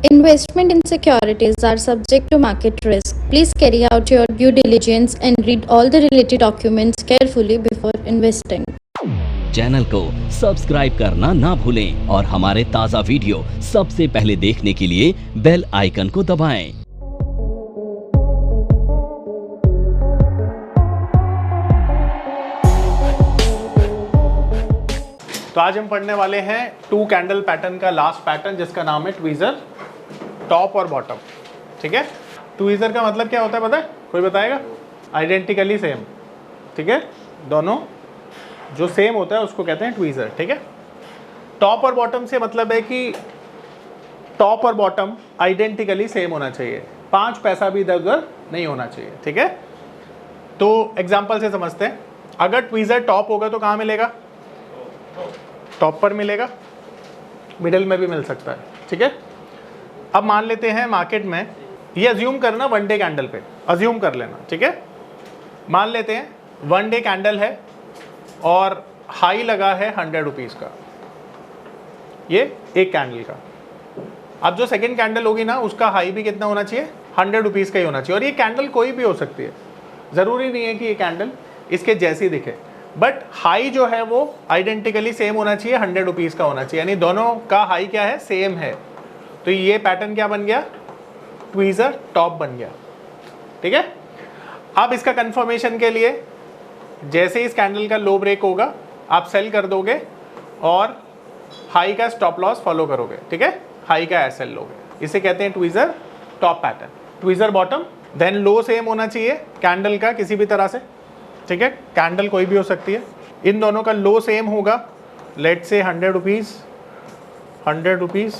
Investment in securities are subject to market risk. Please carry out your due diligence and read all the related documents carefully before investing. Channel को subscribe करना ना भूलें और हमारे ताज़ा video सबसे पहले देखने के लिए बेल आइकन को दबाएं। तो आज हम पढ़ने वाले हैं टू कैंडल पैटर्न का लास्ट पैटर्न जिसका नाम है ट्वीजर टॉप और बॉटम। ठीक है, ट्वीजर का मतलब क्या होता है पता है? कोई बताएगा? Identically same. ठीक है, दोनों जो सेम होता है उसको कहते हैं ट्वीजर। ठीक है, टॉप और बॉटम से मतलब है कि टॉप और बॉटम आइडेंटिकली सेम होना चाहिए, 5 पैसा भी इधर उधर नहीं होना चाहिए। ठीक है, तो एग्जांपल से समझते हैं। अगर ट्वीजर टॉप होगा तो कहाँ मिलेगा? टॉप पर मिलेगा, मिडिल में भी मिल सकता है। ठीक है, अब मान लेते हैं मार्केट में, ये अज्यूम करना वन डे कैंडल पे अज्यूम कर लेना। ठीक है, मान लेते हैं वन डे कैंडल है और हाई लगा है 100 रुपीज़ का, ये एक कैंडल का। अब जो सेकंड कैंडल होगी ना उसका हाई भी कितना होना चाहिए? 100 रुपीज़ का ही होना चाहिए। और ये कैंडल कोई भी हो सकती है, ज़रूरी नहीं है कि ये कैंडल इसके जैसी दिखे, बट हाई जो है वो आइडेंटिकली सेम होना चाहिए, 100 रुपीज़ का होना चाहिए, यानी दोनों का हाई क्या है? सेम है। तो ये पैटर्न क्या बन गया? ट्वीजर टॉप बन गया। ठीक है, अब इसका कंफर्मेशन के लिए जैसे इस कैंडल का लो ब्रेक होगा आप सेल कर दोगे और हाई का स्टॉप लॉस फॉलो करोगे। ठीक है, हाई का एसएल लोगे, इसे कहते हैं tweezer top pattern. Tweezer bottom, then low same होना चाहिए कैंडल का किसी भी तरह से। ठीक है, कैंडल कोई भी हो सकती है, इन दोनों का लो सेम होगा, लेट से 100 रुपीज़ 100 रुपीज़,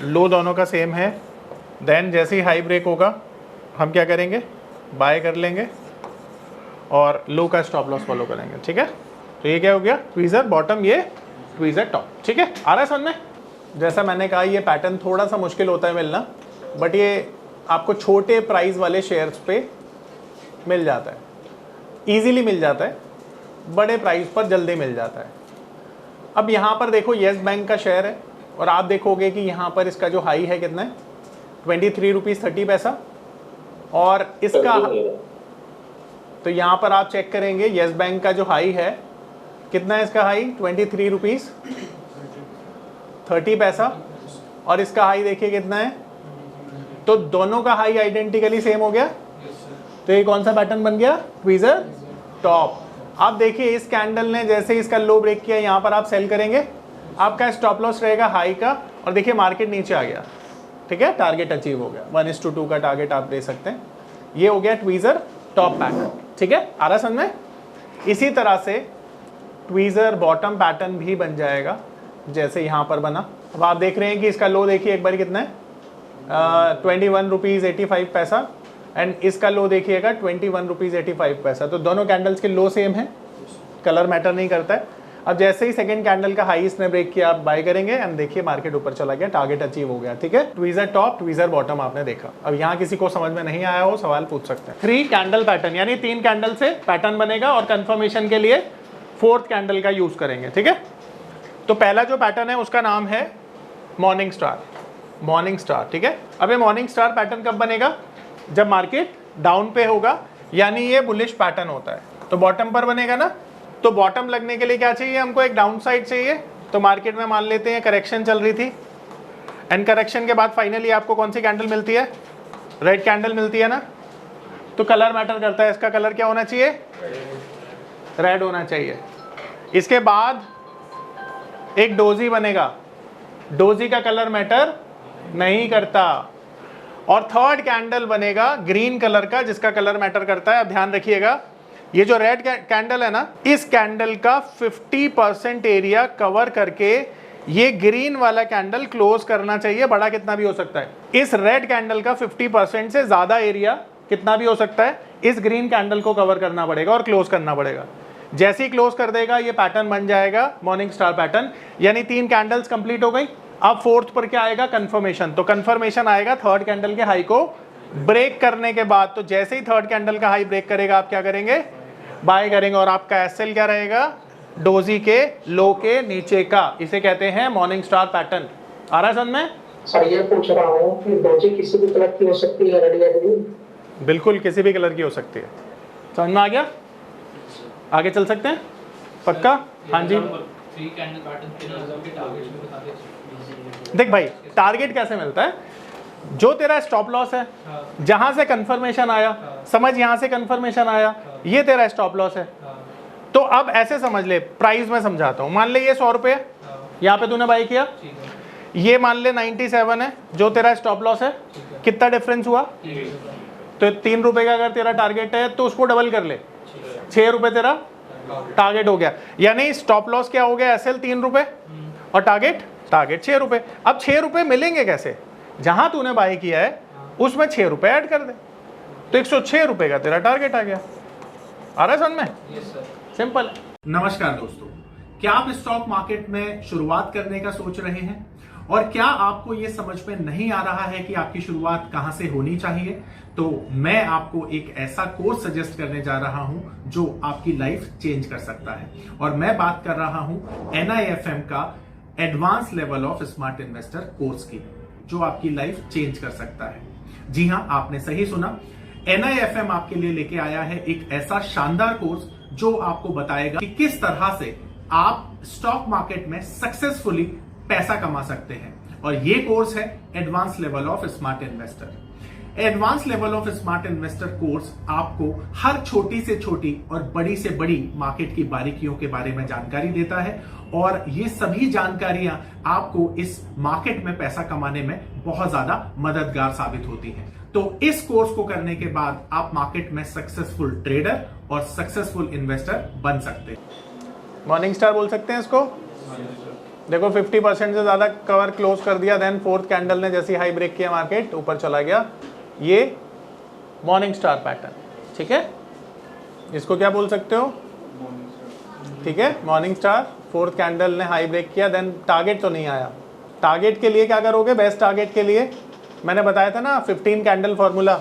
लो दोनों का सेम है। देन जैसे ही हाई ब्रेक होगा हम क्या करेंगे? बाय कर लेंगे और लो का स्टॉप लॉस फॉलो करेंगे। ठीक है, तो ये क्या हो गया? ट्वीजर बॉटम, ये ट्वीजर टॉप। ठीक है, आ रहा है समझ में? जैसा मैंने कहा ये पैटर्न थोड़ा सा मुश्किल होता है मिलना, बट ये आपको छोटे प्राइस वाले शेयर्स पे मिल जाता है, ईजीली मिल जाता है, बड़े प्राइस पर जल्दी मिल जाता है। अब यहाँ पर देखो येस बैंक का शेयर है और आप देखोगे कि यहाँ पर इसका जो हाई है कितना है? 23 रुपीज़ 30 पैसा, और इसका तो यहाँ पर आप चेक करेंगे येस बैंक का जो हाई है कितना है? इसका हाई 23 रुपीज़ 30 पैसा, और इसका हाई देखिए कितना है? तो दोनों का हाई आइडेंटिकली सेम हो गया। तो ये कौन सा पैटर्न बन गया? Tweezer top. आप देखिए इस कैंडल ने जैसे इसका लो ब्रेक किया, यहाँ पर आप सेल करेंगे, आपका स्टॉप लॉस रहेगा हाई का, और देखिए मार्केट नीचे आ गया। ठीक है, टारगेट अचीव हो गया, 1:2 का टारगेट आप दे सकते हैं। ये हो गया ट्वीजर टॉप पैटर्न। ठीक है, आ रहा समझ में? इसी तरह से ट्वीजर बॉटम पैटर्न भी बन जाएगा जैसे यहाँ पर बना। अब आप देख रहे हैं कि इसका लो देखिए एक बार कितना है? 21 रुपीज़ 85 पैसा, एंड इसका लो देखिएगा 21 रुपीज़ 85 पैसा। तो दोनों कैंडल्स के लो सेम है, कलर मैटर नहीं करता है। अब जैसे ही सेकंड कैंडल का हाई इसने ब्रेक किया आप बाय करेंगे, एंड देखिए मार्केट ऊपर चला गया, टारगेट अचीव हो गया। ठीक है, ट्वीजर टॉप ट्वीजर बॉटम आपने देखा। अब यहाँ किसी को समझ में नहीं आया हो सवाल पूछ सकते हैं। 3 कैंडल पैटर्न, यानी 3 कैंडल से पैटर्न बनेगा, और कंफर्मेशन के लिए 4th कैंडल का यूज करेंगे। ठीक है, तो पहला जो पैटर्न है उसका नाम है मॉर्निंग स्टार। मॉर्निंग स्टार, ठीक है। अब ये मॉर्निंग स्टार पैटर्न कब बनेगा? जब मार्केट डाउन पे होगा, यानी ये बुलिश पैटर्न होता है। तो बॉटम पर बनेगा ना, तो बॉटम लगने के लिए क्या चाहिए हमको? एक डाउन साइड चाहिए। तो मार्केट में मान लेते हैं करेक्शन चल रही थी, एंड करेक्शन के बाद फाइनली आपको कौन सी कैंडल मिलती है? रेड कैंडल मिलती है ना। तो कलर मैटर करता है, इसका कलर क्या होना चाहिए? रेड होना चाहिए। इसके बाद एक डोजी बनेगा, डोजी का कलर मैटर नहीं करता, और थर्ड कैंडल बनेगा ग्रीन कलर का जिसका कलर मैटर करता है। अब ध्यान रखिएगा, ये जो रेड कैंडल है ना, इस कैंडल का 50% एरिया कवर करके ये ग्रीन वाला कैंडल क्लोज करना चाहिए, बड़ा कितना भी हो सकता है। इस रेड कैंडल का 50% से ज्यादा एरिया कितना भी हो सकता है, इस ग्रीन कैंडल को कवर करना पड़ेगा और क्लोज करना पड़ेगा। जैसे ही क्लोज कर देगा ये पैटर्न बन जाएगा मॉर्निंग स्टार पैटर्न, यानी 3 कैंडल्स कंप्लीट हो गई। अब 4th पर क्या आएगा? कंफर्मेशन। तो कंफर्मेशन आएगा थर्ड कैंडल के हाई को ब्रेक करने के बाद। तो जैसे ही थर्ड कैंडल का हाई ब्रेक करेगा आप क्या करेंगे? बाय करेंगे, और आपका एसएल क्या रहेगा? डोजी के लो के नीचे का। इसे कहते हैं मॉर्निंग स्टार पैटर्न। आ रहा है समझ में? सर ये पूछ रहा हूँ कि डोजी किसी भी कलर की हो सकती है, रेड या ग्रीन? बिल्कुल किसी भी कलर की हो सकती है। समझ में आ गया? आगे चल सकते हैं? पक्का? हाँ जी। देख भाई, टारगेट कैसे मिलता है? जो तेरा स्टॉप लॉस है, जहां से कंफर्मेशन आया, समझ, यहां से कंफर्मेशन आया, ये तेरा स्टॉप लॉस है। तो अब ऐसे समझ ले, प्राइस में समझाता हूं। मान ले ये 100 रुपये, यहाँ पे तूने बाई किया, ये मान ले 97 है जो तेरा स्टॉप लॉस है। कितना डिफरेंस हुआ? तो 3 रुपए का अगर तेरा टारगेट है तो उसको डबल कर ले, 6 रुपए तेरा टारगेट हो गया। यानी स्टॉप लॉस क्या हो गया? एसएल 3 रुपए और टारगेट 6 रुपए। अब 6 रुपए मिलेंगे कैसे? जहां तूने बाय किया है उसमें 6 रुपए ऐड कर दे, तो 106 रुपए का तेरा टारगेट आ गया। आ रहा है समझ में? सिंपल। नमस्कार दोस्तों, क्या आप स्टॉक मार्केट में शुरुआत करने का सोच रहे हैं और क्या आपको यह समझ में नहीं आ रहा है कि आपकी शुरुआत कहां से होनी चाहिए? तो मैं आपको एक ऐसा कोर्स सजेस्ट करने जा रहा हूं जो आपकी लाइफ चेंज कर सकता है, और मैं बात कर रहा हूं NIFM का advance level of smart investor course की, जो आपकी लाइफ चेंज कर सकता है। जी हां, आपने सही सुना, NIFM आपके लिए लेके आया है एक ऐसा शानदार कोर्स जो आपको बताएगा कि किस तरह से आप स्टॉक मार्केट में सक्सेसफुली पैसा कमा सकते हैं। और ये कोर्स है advance level of smart investor. Advance level of smart investor course आपको हर छोटी से छोटी और बड़ी से बड़ी मार्केट की बारीकियों के बारे में जानकारी देता है, और ये सभी जानकारियां आपको इस मार्केट में पैसा कमाने में बहुत ज्यादा मददगार साबित होती हैं। तो इस कोर्स को करने के बाद आप मार्केट में सक्सेसफुल ट्रेडर और सक्सेसफुल इन्वेस्टर बन सकते हैं। मॉर्निंग स्टार बोल सकते हैं इसको। देखो 50% से ज्यादा कवर क्लोज कर दिया, देन फोर्थ कैंडल ने जैसी हाई ब्रेक किया मार्केट ऊपर चला गया। ये मॉर्निंग स्टार पैटर्न, ठीक है, इसको क्या बोल सकते हो? ठीक है, मॉर्निंग स्टार। फोर्थ कैंडल ने हाई ब्रेक किया, देन टारगेट तो नहीं आया। टारगेट के लिए क्या करोगे? बेस्ट टारगेट के लिए मैंने बताया था ना 15 कैंडल फॉर्मूला,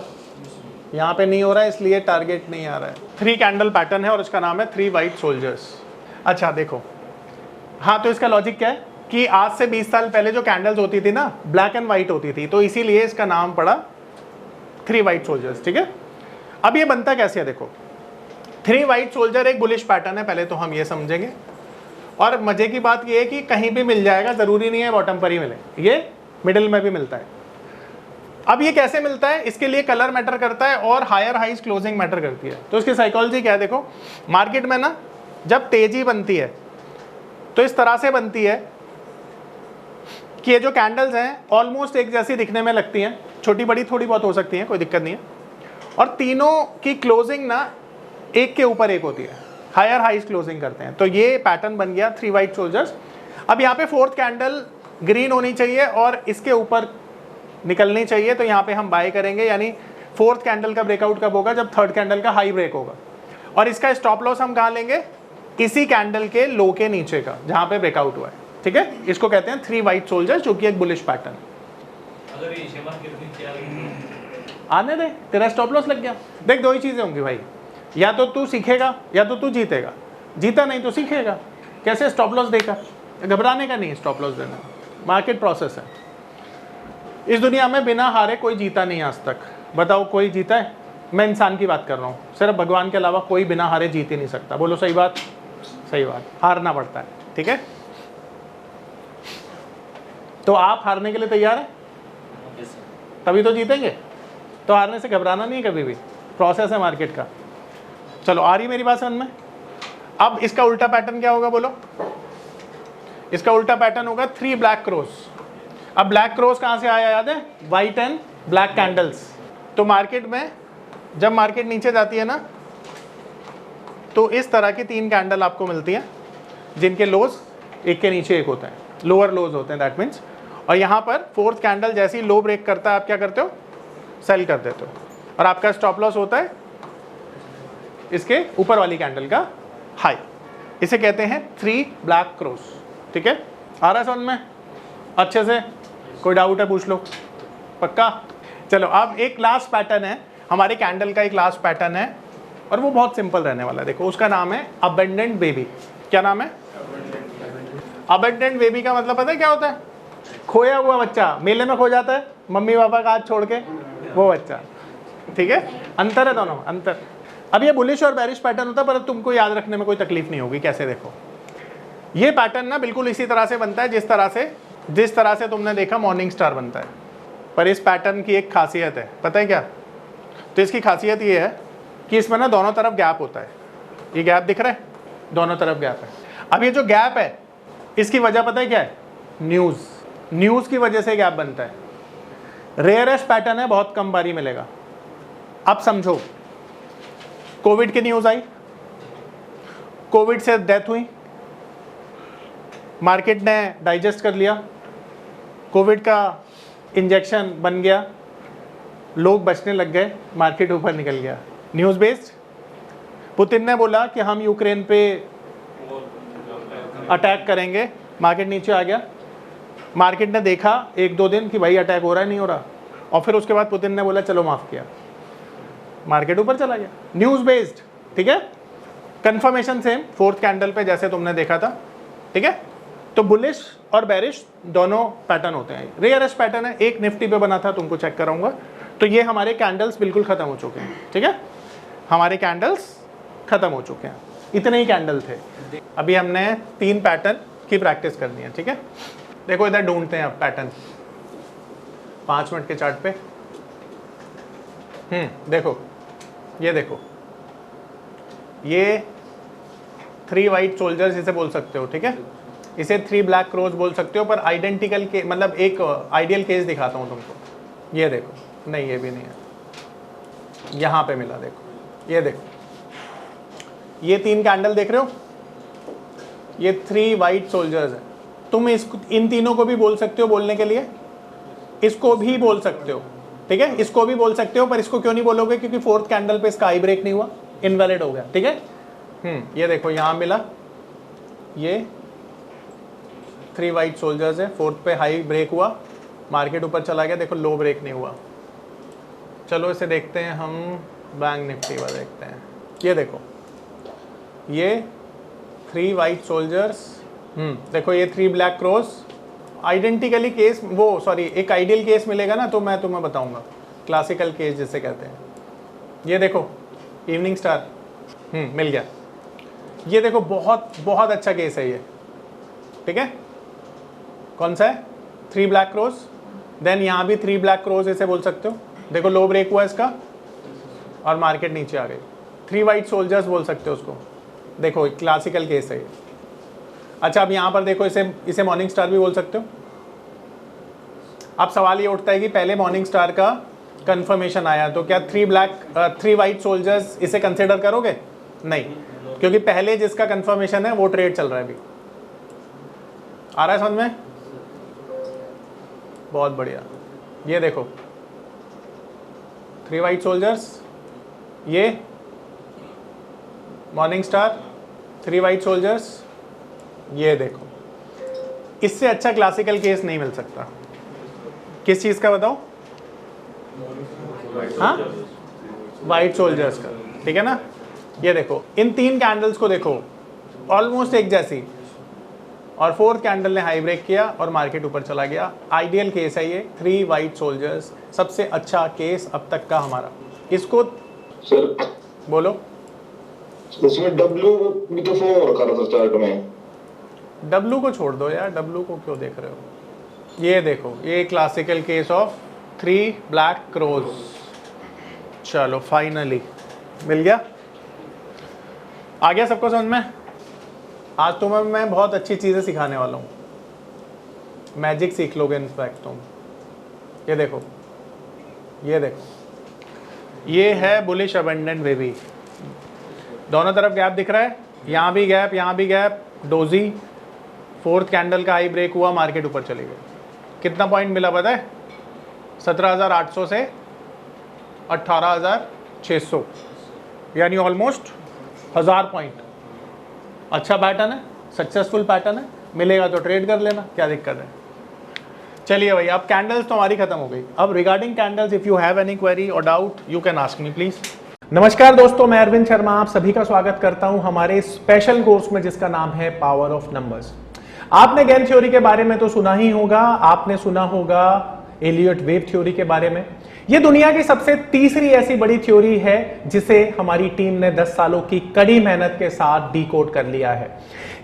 यहाँ पे नहीं हो रहा है इसलिए टारगेट नहीं आ रहा है। 3 कैंडल पैटर्न है और इसका नाम है 3 वाइट सोल्जर्स। अच्छा देखो, हाँ, तो इसका लॉजिक क्या है कि आज से 20 साल पहले जो कैंडल्स होती थी ना, ब्लैक एंड व्हाइट होती थी, तो इसीलिए इसका नाम पड़ा 3 वाइट सोल्जर्स। ठीक है, अब ये बनता कैसे है? देखो, 3 वाइट सोल्जर एक बुलिश पैटर्न है, पहले तो हम ये समझेंगे। और मजे की बात ये है कि कहीं भी मिल जाएगा, जरूरी नहीं है बॉटम पर ही मिले, ये मिडिल में भी मिलता है। अब ये कैसे मिलता है? इसके लिए कलर मैटर करता है और हायर हाइज क्लोजिंग मैटर करती है। तो इसकी साइकोलॉजी क्या है? देखो, मार्केट में ना जब तेजी बनती है तो इस तरह से बनती है कि ये जो कैंडल्स हैं ऑलमोस्ट एक जैसी दिखने में लगती हैं, छोटी बड़ी थोड़ी बहुत हो सकती हैं, कोई दिक्कत नहीं है, और तीनों की क्लोजिंग ना एक के ऊपर एक होती है, हायर हाइज क्लोजिंग करते हैं। तो ये पैटर्न बन गया 3 वाइट सोल्जर्स। अब यहाँ पे फोर्थ कैंडल ग्रीन होनी चाहिए और इसके ऊपर निकलनी चाहिए, तो यहाँ पे हम बाय करेंगे। यानी फोर्थ कैंडल का ब्रेकआउट कब होगा? जब थर्ड कैंडल का हाई ब्रेक होगा। और इसका स्टॉप लॉस हम कहाँ लेंगे? इसी कैंडल के लो के नीचे का, जहां पे ब्रेकआउट हुआ है। ठीक है, इसको कहते हैं 3 वाइट सोल्जर्स, जो कि एक बुलिश पैटर्न। अगर ये आने दे, तेरा स्टॉप लॉस लग गया। देख, 2 ही चीजें होंगी भाई, या तो तू सीखेगा या तो तू जीतेगा। जीता नहीं तो सीखेगा। कैसे? स्टॉप लॉस देकर। घबराने का नहीं, स्टॉप लॉस देना मार्केट प्रोसेस है। इस दुनिया में बिना हारे कोई जीता नहीं आज तक। बताओ, कोई जीता है? मैं इंसान की बात कर रहा हूँ, सिर्फ भगवान के अलावा कोई बिना हारे जीत ही नहीं सकता। बोलो सही बात? सही बात, हारना पड़ता है। ठीक है, तो आप हारने के लिए तैयार हैं? तभी तो जीतेंगे। तो हारने से घबराना नहीं कभी भी, प्रोसेस है मार्केट का। चलो, आ रही मेरी बात समझ में? अब इसका उल्टा पैटर्न क्या होगा बोलो? इसका उल्टा पैटर्न होगा 3 ब्लैक क्रॉस। अब ब्लैक क्रॉस कहां से आया याद है? White and black candles. तो मार्केट में जब मार्केट नीचे जाती है ना, तो इस तरह की 3 कैंडल आपको मिलती हैं, जिनके लोज एक के नीचे एक होते हैं, लोअर लोज होते हैं, दैट मीन्स। और यहाँ पर फोर्थ कैंडल जैसी लो ब्रेक करता है, आप क्या करते हो? सेल कर देते हो, और आपका स्टॉप लॉस होता है इसके ऊपर वाली कैंडल का हाई। इसे कहते हैं 3 ब्लैक क्रॉस। ठीक है, आ रहा है समझ में अच्छे से? कोई डाउट है पूछ लो। पक्का? चलो, अब एक लास्ट पैटर्न है हमारे कैंडल का, एक लास्ट पैटर्न है, और वो बहुत सिंपल रहने वाला है। देखो, उसका नाम है अबंडेंट बेबी। क्या नाम है? अबंडेंट बेबी का मतलब पता है क्या होता है? खोया हुआ बच्चा मेले में खो जाता है मम्मी पापा का हाथ छोड़ के, वो बच्चा, ठीक है। अंतर है दोनों, अंतर। अब ये बुलिश और बेरिश पैटर्न होता है, पर तुमको याद रखने में कोई तकलीफ नहीं होगी। कैसे देखो, ये पैटर्न ना बिल्कुल इसी तरह से बनता है जिस तरह से तुमने देखा मॉर्निंग स्टार बनता है, पर इस पैटर्न की एक खासियत है, पता है क्या? तो इसकी खासियत ये है कि इसमें ना दोनों तरफ गैप होता है। ये गैप दिख रहा है, दोनों तरफ गैप है। अब ये जो गैप है इसकी वजह पता है क्या है? न्यूज़ की वजह से गैप बनता है। रेयरेस्ट पैटर्न है, बहुत कम बारी मिलेगा। अब समझो, कोविड की न्यूज़ आई, कोविड से डेथ हुई, मार्केट ने डाइजेस्ट कर लिया, कोविड का इंजेक्शन बन गया, लोग बचने लग गए, मार्केट ऊपर निकल गया। News based. पुतिन ने बोला कि हम यूक्रेन पे अटैक करेंगे, मार्केट नीचे आ गया। मार्केट ने देखा 1-2 दिन कि भाई अटैक हो रहा है, नहीं हो रहा, और फिर उसके बाद पुतिन ने बोला चलो माफ़ किया, मार्केट ऊपर चला गया। न्यूज़ बेस्ड, ठीक है। कंफर्मेशन सेम, फोर्थ कैंडल पे जैसे तुमने देखा था, ठीक है। तो बुलिश और बेरिश दोनों पैटर्न होते हैं। रेयरेस्ट पैटर्न है, एक निफ्टी पे बना था, तुमको चेक कराऊंगा। तो ये हमारे कैंडल्स बिल्कुल ख़त्म हो चुके हैं, ठीक है। हमारे कैंडल्स ख़त्म हो चुके हैं, इतने ही कैंडल थे। अभी हमने 3 पैटर्न की प्रैक्टिस करनी है, ठीक है। देखो इधर ढूंढते हैं अब पैटर्न 5 मिनट के चार्ट पे। देखो ये 3 वाइट सोल्जर्स इसे बोल सकते हो, ठीक है। इसे 3 ब्लैक क्रोज बोल सकते हो, पर आइडेंटिकल के मतलब एक आइडियल केस दिखाता हूँ तुमको। ये देखो, नहीं ये भी नहीं है, यहाँ पे मिला, देखो ये देखो, ये 3 कैंडल देख रहे हो, ये 3 वाइट सोल्जर्स है। तुम इन तीनों को भी बोल सकते हो बोलने के लिए, इसको भी बोल सकते हो, ठीक है, इसको भी बोल सकते हो, पर इसको क्यों नहीं बोलोगे? क्योंकि फोर्थ कैंडल पे इसका आई ब्रेक नहीं हुआ, इनवैलिड हो गया, ठीक है। ये देखो यहाँ मिला, ये 3 वाइट सोल्जर्स है, फोर्थ पे हाई ब्रेक हुआ, मार्केट ऊपर चला गया, देखो लो ब्रेक नहीं हुआ। चलो इसे देखते हैं हम, बैंक निफ्टी वाला देखते हैं। ये देखो, ये 3 वाइट सोल्जर्स, देखो ये 3 ब्लैक क्रॉस। आइडेंटिकली केस, वो सॉरी एक आइडियल केस मिलेगा ना तो मैं तुम्हें बताऊंगा, क्लासिकल केस जिसे कहते हैं। ये देखो इवनिंग स्टार, मिल गया। ये देखो बहुत बहुत अच्छा केस है ये, ठीक है। कौन सा है? 3 ब्लैक क्रॉस। देन यहाँ भी 3 ब्लैक क्रॉस इसे बोल सकते हो, देखो लो ब्रेक हुआ इसका और मार्केट नीचे आ गई। 3 वाइट सोल्जर्स बोल सकते हो उसको, देखो क्लासिकल केस है ये। अच्छा अब यहाँ पर देखो, इसे मॉर्निंग स्टार भी बोल सकते हो। अब सवाल ये उठता है कि पहले मॉर्निंग स्टार का कंफर्मेशन आया तो क्या 3 वाइट सोल्जर्स इसे कंसिडर करोगे? नहीं, क्योंकि पहले जिसका कंफर्मेशन है वो ट्रेड चल रहा है अभी। आ रहा है समझ में? बहुत बढ़िया। ये देखो 3 वाइट सोल्जर्स, ये मॉर्निंग स्टार, 3 वाइट सोल्जर्स, ये देखो। इससे अच्छा क्लासिकल केस नहीं मिल सकता। किस चीज़ का बताओ? हाँ, वाइट सोल्जर्स का, ठीक है ना। ये देखो इन 3 कैंडल्स को देखो, ऑलमोस्ट एक जैसी, और फोर्थ कैंडल ने हाई ब्रेक किया और मार्केट ऊपर चला गया। आइडियल केस है ये, 3 वाइट सोल्जर्स, सबसे अच्छा केस अब तक का हमारा। इसको सर बोलो। इसमें डब्ल्यू भी तो फॉर्म रखा था चार्ट में। डब्लू को छोड़ दो यार, डब्लू को क्यों देख रहे हो? ये देखो, ये classical case of 3 black crows. चलो फाइनली मिल गया, आ गया सबको समझ में। आज तुम्हें मैं बहुत अच्छी चीज़ें सिखाने वाला हूँ, मैजिक सीख लोगे इनफैक्ट तुम। ये देखो, ये देखो, ये है बुलिश अबंडेंट बेबी। दोनों तरफ गैप दिख रहा है, यहाँ भी गैप, यहाँ भी गैप, डोजी। फोर्थ कैंडल का हाई ब्रेक हुआ, मार्केट ऊपर चली गई। कितना पॉइंट मिला पता है? 17,800 से 18,600, यानी ऑलमोस्ट 1000 पॉइंट। अच्छा पैटर्न है, सक्सेसफुल पैटर्न है, मिलेगा तो ट्रेड कर लेना, क्या दिक्कत है। चलिए भाई, अब कैंडल्स तो हमारी खत्म हो गई। अब regarding candles, if you have any query और doubt you can ask me please. नमस्कार दोस्तों, मैं अरविंद शर्मा आप सभी का स्वागत करता हूं हमारे स्पेशल कोर्स में जिसका नाम है पावर ऑफ नंबर्स। आपने गेम थ्योरी के बारे में तो सुना ही होगा, आपने सुना होगा एलियट वेव थ्योरी के बारे में। यह दुनिया की सबसे तीसरी ऐसी बड़ी थ्योरी है जिसे हमारी टीम ने 10 सालों की कड़ी मेहनत के साथ डिकोड कर लिया है।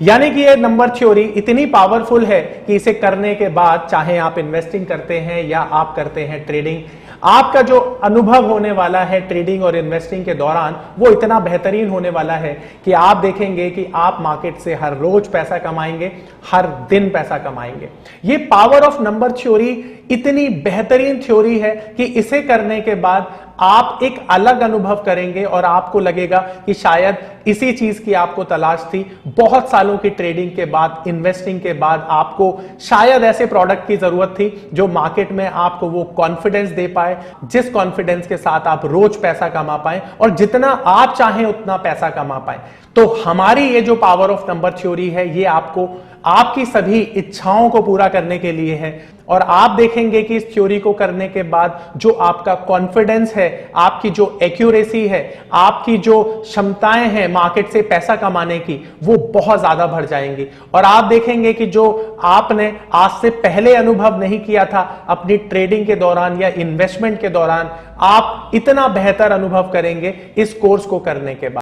यानी कि यह नंबर थ्योरी इतनी पावरफुल है कि इसे करने के बाद चाहे आप इन्वेस्टिंग करते हैं या आप करते हैं ट्रेडिंग, आपका जो अनुभव होने वाला है ट्रेडिंग और इन्वेस्टिंग के दौरान वो इतना बेहतरीन होने वाला है कि आप देखेंगे कि आप मार्केट से हर रोज पैसा कमाएंगे, हर दिन पैसा कमाएंगे। ये पावर ऑफ नंबर थ्योरी इतनी बेहतरीन थ्योरी है कि इसे करने के बाद आप एक अलग अनुभव करेंगे और आपको लगेगा कि शायद इसी चीज की आपको तलाश थी। बहुत सालों की ट्रेडिंग के बाद, इन्वेस्टिंग के बाद आपको शायद ऐसे प्रोडक्ट की जरूरत थी जो मार्केट में आपको वो कॉन्फिडेंस दे पाए, जिस कॉन्फिडेंस के साथ आप रोज पैसा कमा पाए और जितना आप चाहें उतना पैसा कमा पाए। तो हमारी ये जो पावर ऑफ नंबर थ्योरी है ये आपको आपकी सभी इच्छाओं को पूरा करने के लिए है। और आप देखेंगे कि इस थ्योरी को करने के बाद जो आपका कॉन्फिडेंस है, आपकी जो एक्यूरेसी है, आपकी जो क्षमताएं हैं मार्केट से पैसा कमाने की, वो बहुत ज्यादा बढ़ जाएंगी। और आप देखेंगे कि जो आपने आज से पहले अनुभव नहीं किया था अपनी ट्रेडिंग के दौरान या इन्वेस्टमेंट के दौरान, आप इतना बेहतर अनुभव करेंगे इस कोर्स को करने के बाद।